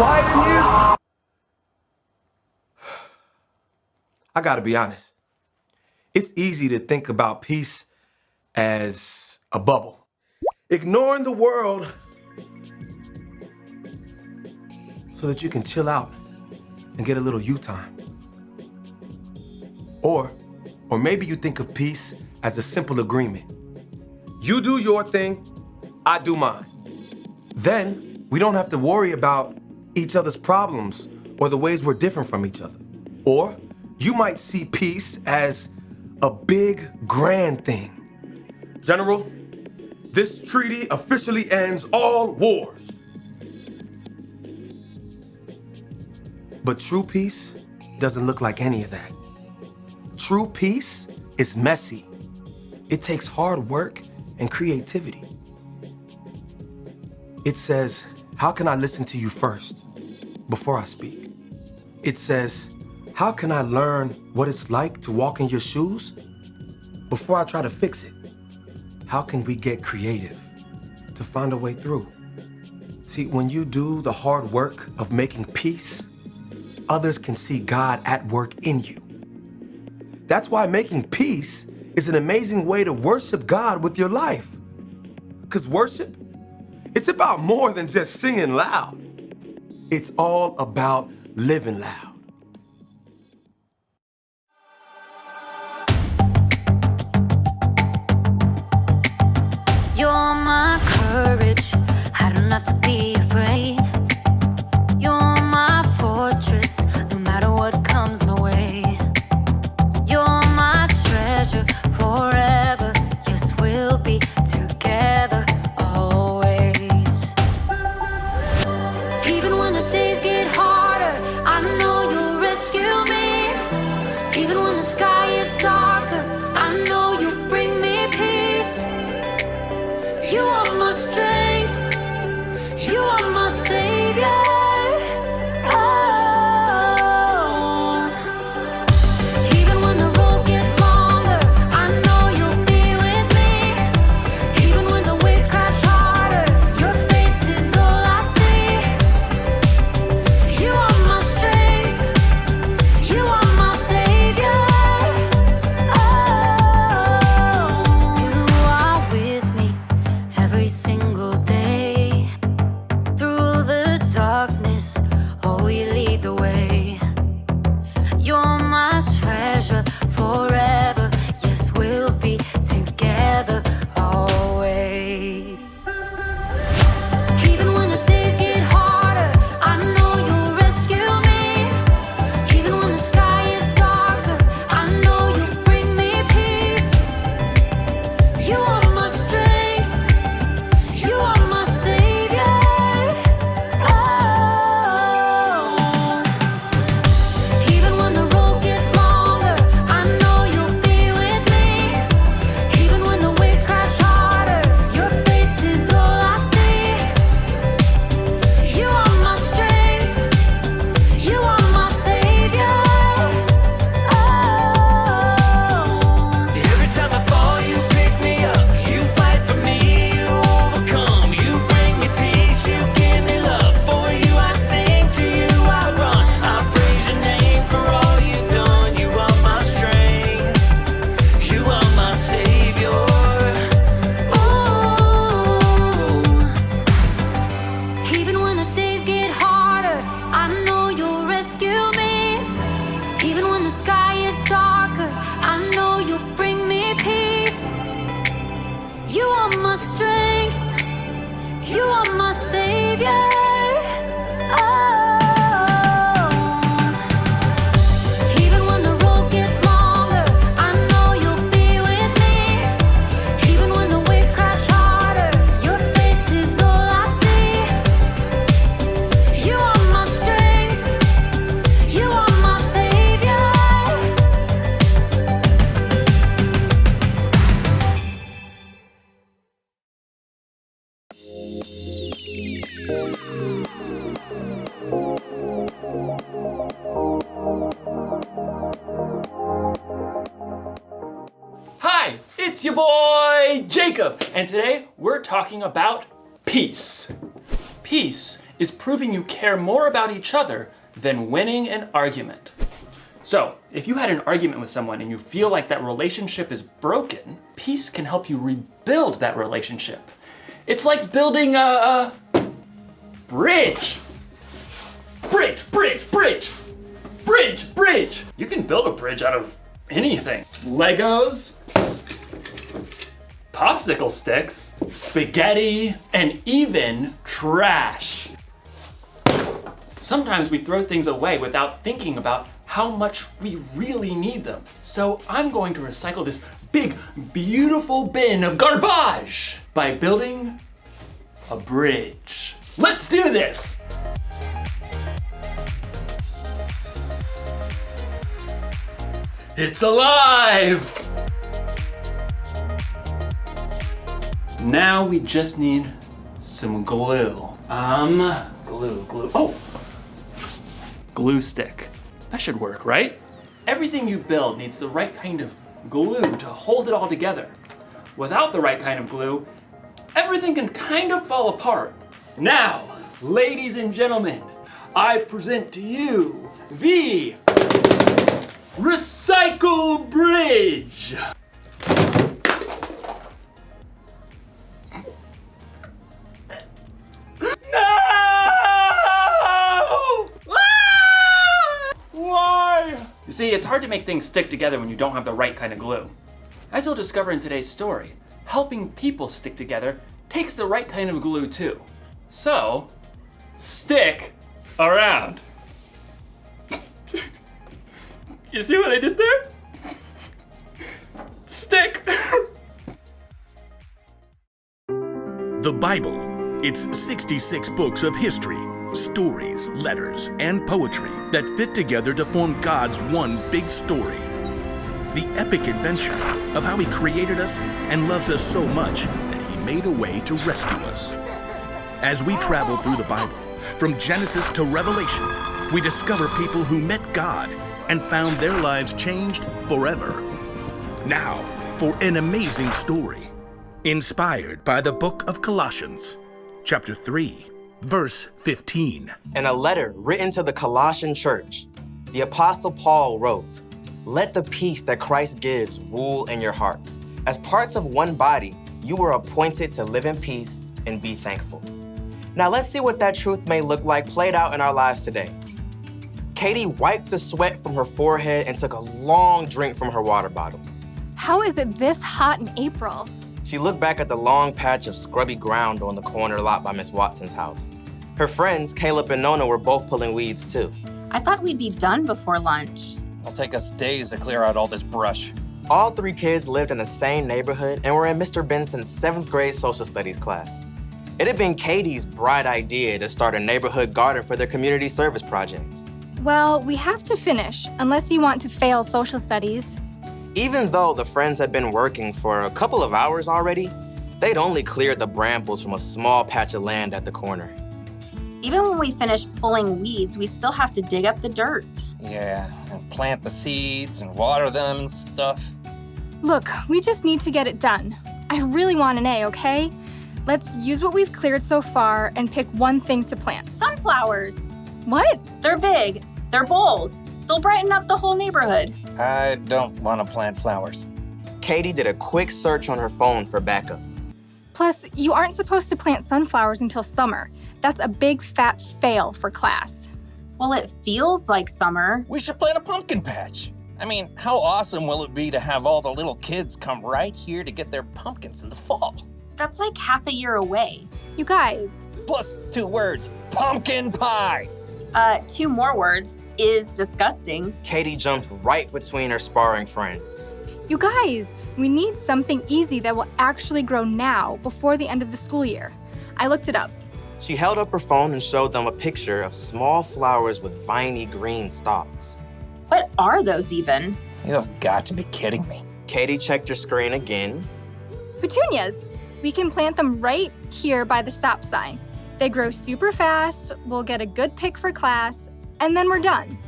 quiet in here? I gotta be honest. It's easy to think about peace as a bubble. Ignoring the world so that you can chill out and get a little you time. Or maybe you think of peace as a simple agreement. You do your thing, I do mine. Then we don't have to worry about each other's problems or the ways we're different from each other. Or you might see peace as a big, grand thing. General, this treaty officially ends all wars. But true peace doesn't look like any of that. True peace is messy. It takes hard work and creativity. It says, how can I listen to you first before I speak? It says, how can I learn what it's like to walk in your shoes before I try to fix it? How can we get creative to find a way through? See, when you do the hard work of making peace, others can see God at work in you. That's why making peace is an amazing way to worship God with your life. Because worship, it's about more than just singing loud. It's all about living loud. You're my courage, I don't have to be afraid. You're my fortress, no matter what comes my way. You're my treasure forever, yes, we'll be together always. Even when the days get harder, I know you'll rescue me. Even when the sky is darker, I know you'll bring me peace. You are my strength, you are my savior. Forever, yes, we'll be together always. Even when the days get harder, I know you'll rescue me. Even when the sky is darker, I know you'll bring me peace. You are my strength, you are my savior. Even when the road gets longer, I know you'll be with me. Even when the waves crash harder, your face is all I see. You are my strength, you are my savior. Every time I fall, you pick me up. You fight for me, you overcome. You bring me peace, you give me love. For you I sing, to you I run. I praise your name for all you've done. You are my strength, you are my savior. Even when the days get harder, I know you'll rescue me. Even when the sky is darker, I know you'll bring me peace. You are my strength, you are my savior. Even when the road gets longer, I know you'll be with me. Even when the waves crash harder, your face is all I see. You are my strength, you are my savior. Hi, it's your boy Jacob, and today we're talking about peace. Peace is proving you care more about each other than winning an argument. So, if you had an argument with someone and you feel like that relationship is broken, peace can help you rebuild that relationship. It's like building a bridge. Bridge, bridge, bridge. Bridge, bridge. You can build a bridge out of anything. Legos, popsicle sticks, spaghetti, and even trash. Sometimes we throw things away without thinking about how much we really need them. So I'm going to recycle this big, beautiful bin of garbage by building a bridge. Let's do this! It's alive! Now we just need some glue. Glue. Oh! Glue stick. That should work, right? Everything you build needs the right kind of glue to hold it all together. Without the right kind of glue, everything can kind of fall apart. Now, ladies and gentlemen, I present to you the Recycle Bridge! No! Why? You see, it's hard to make things stick together when you don't have the right kind of glue. As you'll discover in today's story, helping people stick together takes the right kind of glue too. So, stick around. You see what I did there? Stick. The Bible. It's 66 books of history, stories, letters, and poetry that fit together to form God's one big story. The epic adventure of how He created us and loves us so much that He made a way to rescue us. As we travel through the Bible, from Genesis to Revelation, we discover people who met God and found their lives changed forever. Now, for an amazing story, inspired by the book of Colossians, chapter 3, verse 15. In a letter written to the Colossian church, the Apostle Paul wrote, "Let the peace that Christ gives rule in your hearts. As parts of one body, you were appointed to live in peace and be thankful." Now let's see what that truth may look like played out in our lives today. Katie wiped the sweat from her forehead and took a long drink from her water bottle. How is it this hot in April? She looked back at the long patch of scrubby ground on the corner lot by Miss Watson's house. Her friends, Caleb and Nona, were both pulling weeds too. I thought we'd be done before lunch. It'll take us days to clear out all this brush. All three kids lived in the same neighborhood and were in Mr. Benson's 7th grade social studies class. It had been Katie's bright idea to start a neighborhood garden for their community service project. Well, we have to finish, unless you want to fail social studies. Even though the friends had been working for a couple of hours already, they'd only cleared the brambles from a small patch of land at the corner. Even when we finish pulling weeds, we still have to dig up the dirt. Yeah, and plant the seeds and water them and stuff. Look, we just need to get it done. I really want an A, okay? Let's use what we've cleared so far and pick one thing to plant. Sunflowers. What? They're big. They're bold. They'll brighten up the whole neighborhood. I don't want to plant flowers. Katie did a quick search on her phone for backup. Plus, you aren't supposed to plant sunflowers until summer. That's a big fat fail for class. Well, it feels like summer. We should plant a pumpkin patch. I mean, how awesome will it be to have all the little kids come right here to get their pumpkins in the fall? That's like half a year away. You guys. Plus 2 words, pumpkin pie. 2 more words, is disgusting. Katie jumped right between her sparring friends. You guys, we need something easy that will actually grow now before the end of the school year. I looked it up. She held up her phone and showed them a picture of small flowers with viney green stalks. What are those even? You have got to be kidding me. Katie checked her screen again. Petunias. We can plant them right here by the stop sign. They grow super fast, we'll get a good pick for class, and then we're done.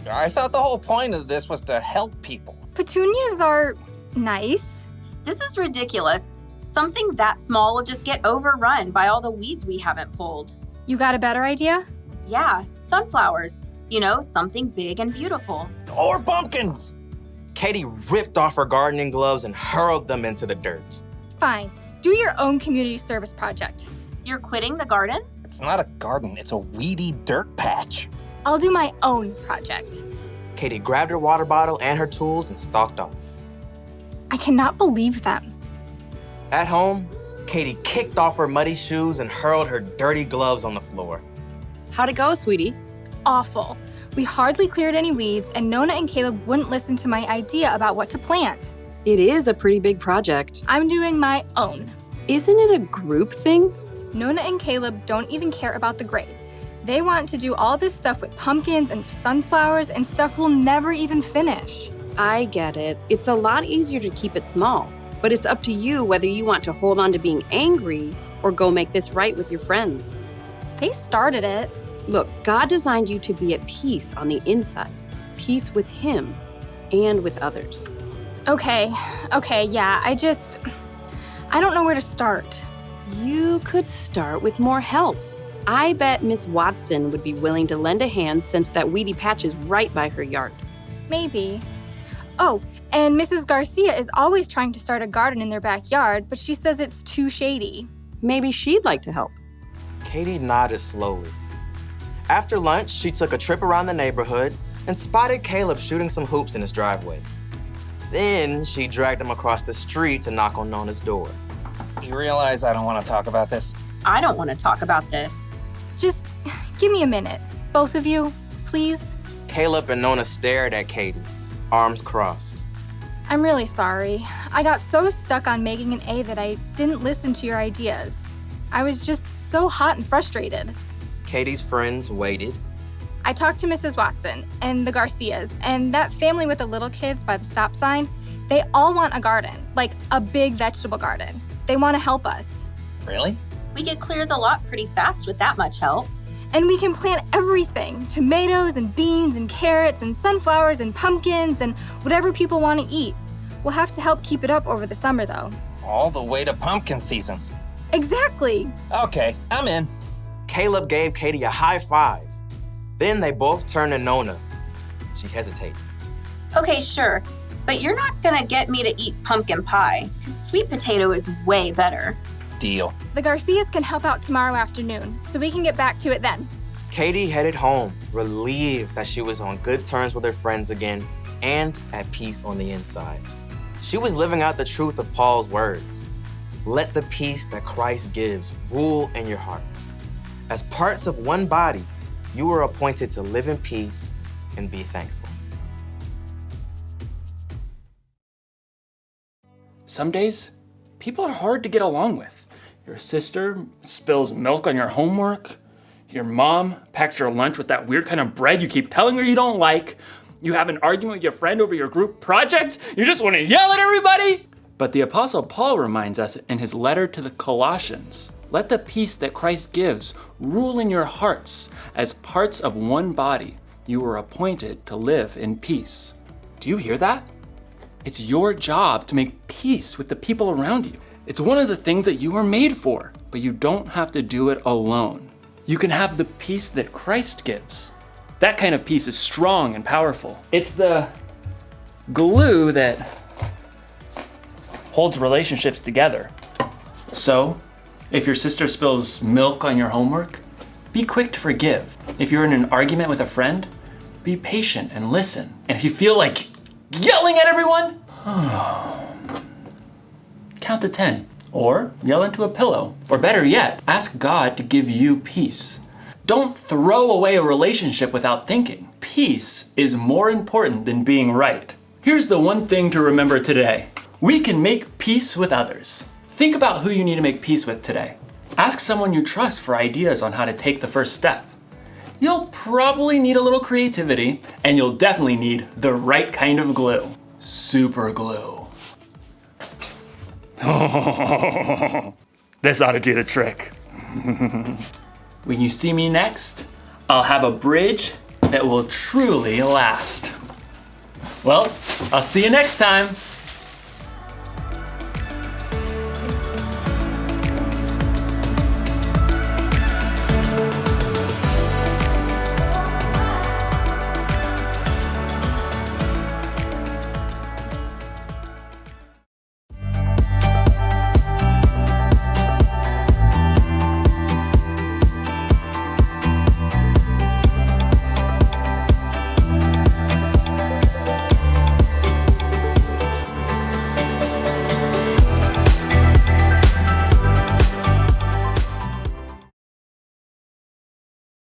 I thought the whole point of this was to help people. Petunias are nice. This is ridiculous. Something that small will just get overrun by all the weeds we haven't pulled. You got a better idea? Yeah, sunflowers. You know, something big and beautiful. Or pumpkins. Katie ripped off her gardening gloves and hurled them into the dirt. Fine. Do your own community service project. You're quitting the garden? It's not a garden, it's a weedy dirt patch. I'll do my own project. Katie grabbed her water bottle and her tools and stalked off. I cannot believe them. At home, Katie kicked off her muddy shoes and hurled her dirty gloves on the floor. How'd it go, sweetie? Awful. We hardly cleared any weeds, and Nona and Caleb wouldn't listen to my idea about what to plant. It is a pretty big project. I'm doing my own. Isn't it a group thing? Nona and Caleb don't even care about the grade. They want to do all this stuff with pumpkins and sunflowers and stuff we'll never even finish. I get it. It's a lot easier to keep it small, but it's up to you whether you want to hold on to being angry or go make this right with your friends. They started it. Look, God designed you to be at peace on the inside, peace with Him and with others. Okay, yeah, I don't know where to start. You could start with more help. I bet Miss Watson would be willing to lend a hand since that weedy patch is right by her yard. Maybe. Oh, and Mrs. Garcia is always trying to start a garden in their backyard, but she says it's too shady. Maybe she'd like to help. Katie nodded slowly. After lunch, she took a trip around the neighborhood and spotted Caleb shooting some hoops in his driveway. Then she dragged him across the street to knock on Nona's door. You realize I don't want to talk about this? I don't want to talk about this. Just give me a minute. Both of you, please. Caleb and Nona stared at Katie, arms crossed. I'm really sorry. I got so stuck on making an A that I didn't listen to your ideas. I was just so hot and frustrated. Katie's friends waited. I talked to Mrs. Watson and the Garcias and that family with the little kids by the stop sign. They all want a garden, like a big vegetable garden. They want to help us. Really? We could clear the lot pretty fast with that much help. And we can plant everything, tomatoes and beans and carrots and sunflowers and pumpkins and whatever people want to eat. We'll have to help keep it up over the summer though. All the way to pumpkin season. Exactly. Okay, I'm in. Caleb gave Katie a high five. Then they both turned to Nona. She hesitated. Okay, sure, but you're not gonna get me to eat pumpkin pie, because sweet potato is way better. Deal. The Garcias can help out tomorrow afternoon, so we can get back to it then. Katie headed home, relieved that she was on good terms with her friends again and at peace on the inside. She was living out the truth of Paul's words. Let the peace that Christ gives rule in your hearts. As parts of one body, you are appointed to live in peace and be thankful. Some days, people are hard to get along with. Your sister spills milk on your homework. Your mom packs your lunch with that weird kind of bread you keep telling her you don't like. You have an argument with your friend over your group project. You just want to yell at everybody. But the Apostle Paul reminds us in his letter to the Colossians, let the peace that Christ gives rule in your hearts. As parts of one body, you are appointed to live in peace. Do you hear that? It's your job to make peace with the people around you. It's one of the things that you were made for, but you don't have to do it alone. You can have the peace that Christ gives. That kind of peace is strong and powerful. It's the glue that holds relationships together. So, if your sister spills milk on your homework, be quick to forgive. If you're in an argument with a friend, be patient and listen. And if you feel like yelling at everyone, count to 10. Or yell into a pillow. Or better yet, ask God to give you peace. Don't throw away a relationship without thinking. Peace is more important than being right. Here's the one thing to remember today. We can make peace with others. Think about who you need to make peace with today. Ask someone you trust for ideas on how to take the first step. You'll probably need a little creativity, and you'll definitely need the right kind of glue. Super glue. This ought to do the trick. When you see me next, I'll have a bridge that will truly last. Well, I'll see you next time.